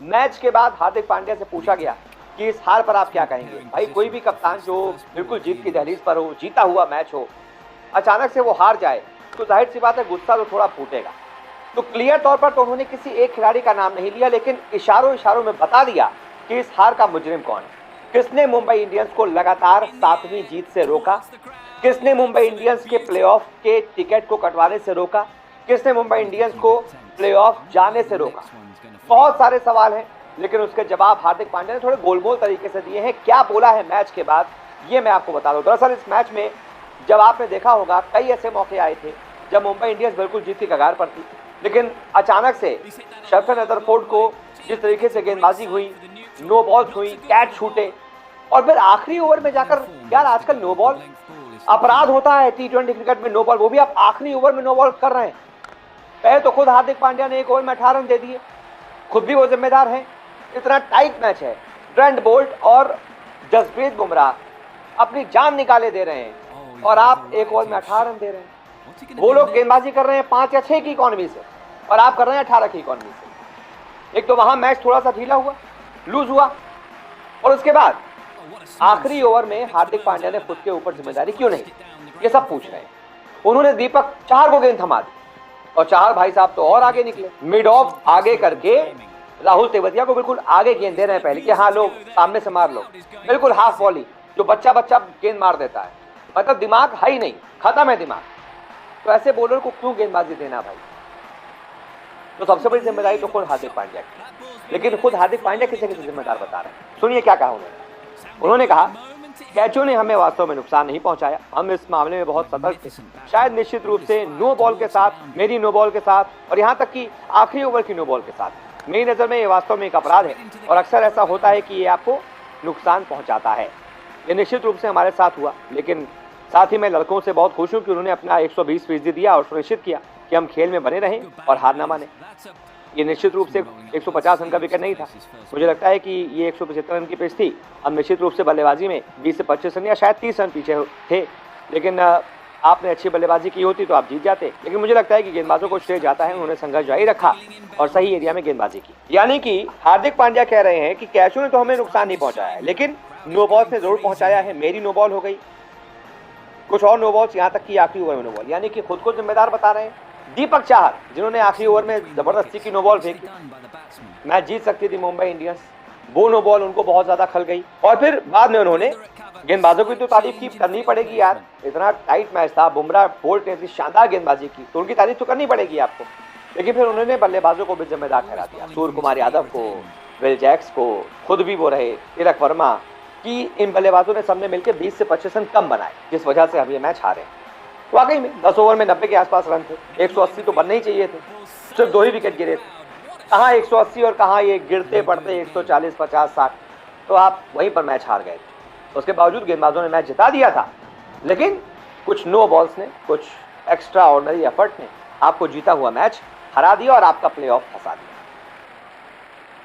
Match के बाद हार्दिक पांड्या से पूछा गया कि इस हार पर आप क्या कहेंगे। भाई कोई भी कप्तान जो बिल्कुल जीत की दहलीज पर हो, जीता हुआ मैच हो, अचानक से वो हार जाए तो जाहिर सी बात है गुस्सा तो थोड़ा फूटेगा। तो क्लियर तौर पर तो उन्होंने किसी एक खिलाड़ी का नाम नहीं लिया, लेकिन इशारों इशारों में बता दिया कि इस हार का मुजरिम कौन है। किसने मुंबई इंडियंस को लगातार 7वीं जीत से रोका, किसने मुंबई इंडियंस के प्लेऑफ के टिकट को कटवाने से रोका, किसने मुंबई इंडियंस को प्लेऑफ जाने से रोका। बहुत सारे सवाल हैं, लेकिन उसके जवाब हार्दिक पांड्या ने थोड़े गोलमोल तरीके से दिए हैं। क्या बोला है मैच के बाद ये मैं आपको बता दूं। दरअसल इस मैच में जब आपने देखा होगा कई ऐसे मौके आए थे जब मुंबई इंडियंस बिल्कुल जीत की कगार पर थी, लेकिन अचानक से शर्फन रदरफोर्ड को जिस तरीके से गेंदबाजी हुई, नो बॉल्स हुई, कैच छूटे, और फिर आखिरी ओवर में जाकर, यार आजकल नो बॉल अपराध होता है T20 क्रिकेट में, नो बॉल, वो भी आप आखिरी ओवर में नो बॉल कर रहे हैं। पहले तो खुद हार्दिक पांड्या ने एक ओवर में 18 रन दे दिए, खुद भी वो जिम्मेदार हैं। इतना टाइट मैच है, ट्रेंट बोल्ट और जसप्रीत बुमराह अपनी जान निकाले दे रहे हैं और आप एक ओवर में 18 रन दे रहे हैं। वो लोग गेंदबाजी कर रहे हैं 5 या 6 की इकॉनमी से और आप कर रहे हैं 18 की इकॉनमी से। एक तो वहां मैच थोड़ा सा ढीला हुआ, लूज हुआ, और उसके बाद आखिरी ओवर में हार्दिक पांड्या ने खुद के ऊपर जिम्मेदारी क्यों नहीं, ये सब पूछ रहे हैं। उन्होंने दीपक चाहर को गेंद थमा दी और चाहर भाई साहब तो और आगे निकले, मिड ऑफ आगे करके राहुल तेवतिया को बिल्कुल आगे गेंद दे रहे हैं पहले कि हाँ लोग सामने से मार लो, बिल्कुल हाफ वॉली जो बच्चा बच्चा गेंद मार देता है, मतलब दिमाग है ही नहीं, खत्म है दिमाग। तो ऐसे बॉलर को क्यों गेंदबाजी देना भाई। तो सबसे बड़ी जिम्मेदारी तो खुद हार्दिक पांड्या की, लेकिन खुद हार्दिक पांड्या किसे किसे जिम्मेदार बता रहे हैं। सुनिए क्या कहा उन्होंने कहा कैचों ने हमें वास्तव में नुकसान नहीं पहुंचाया, हम इस मामले में बहुत सतर्क थे। शायद निश्चित रूप से नो बॉल के साथ, मेरी नो बॉल के साथ, और यहां तक कि आखिरी ओवर की नो बॉल के साथ, मेरी नजर में ये वास्तव में एक अपराध है और अक्सर ऐसा होता है कि ये आपको नुकसान पहुंचाता है। ये निश्चित रूप से हमारे साथ हुआ, लेकिन साथ ही मैं लड़कों से बहुत खुश हूं कि उन्होंने अपना 120% दिया और सुनिश्चित किया कि हम खेल में बने रहें और हार ना माने। ये निश्चित रूप से 150 रन का विकेट नहीं था, मुझे लगता है कि ये 175 रन की पिच थी। हम निश्चित रूप से बल्लेबाजी में 20 से 25 रन या शायद 30 रन पीछे थे, लेकिन आपने अच्छी बल्लेबाजी की होती तो आप जीत जाते। लेकिन मुझे लगता है कि गेंदबाजों को श्रेय जाता है, उन्होंने संघर्ष जारी रखा और सही एरिया में गेंदबाजी की। यानी कि हार्दिक पांड्या कह रहे हैं कि कैचों ने तो हमें नुकसान नहीं पहुंचाया है, लेकिन नो बॉल्स ने जरूर पहुंचाया है। मेरी नो बॉल हो गई, कुछ और नो बॉल्स, यहाँ तक कि आखिरी ओवर में नो बॉल, यानी कि खुद को जिम्मेदार बता रहे हैं। दीपक चाहर जिन्होंने आखिरी ओवर में जबरदस्ती की नो बॉल फेंकी, मैच जीत सकती थी मुंबई इंडियंस, वो नो बॉल उनको बहुत ज्यादा खल गई। और फिर बाद में उन्होंने गेंदबाजों की तो तारीफ की, करनी पड़ेगी यार, इतना टाइट मैच था, बुमराह बोल्ट ने इतनी शानदार गेंदबाजी की तो उनकी तारीफ तो करनी पड़ेगी आपको। लेकिन फिर उन्होंने बल्लेबाजों को भी जिम्मेदार ठहरा दिया, सूर्य कुमार यादव को, विल जैक्स को, खुद भी वो रहे तिलक वर्मा, कि इन बल्लेबाजों ने सबने मिलकर 20 से 25 रन कम बनाए, जिस वजह से अब ये मैच हारे। वाकई में 10 ओवर में 90 के आसपास रन थे, 180 तो बनने ही चाहिए थे, सिर्फ 2 ही विकेट गिरे थे। कहाँ 180 और कहाँ ये गिरते पड़ते 140, 50, 60, तो आप वहीं पर मैच हार गए थे। उसके बावजूद गेंदबाजों ने मैच जिता दिया था, लेकिन कुछ नो बॉल्स ने, कुछ एक्स्ट्रा ऑर्डिनरी एफर्ट ने आपको जीता हुआ मैच हरा दिया और आपका प्ले ऑफ फंसा दिया।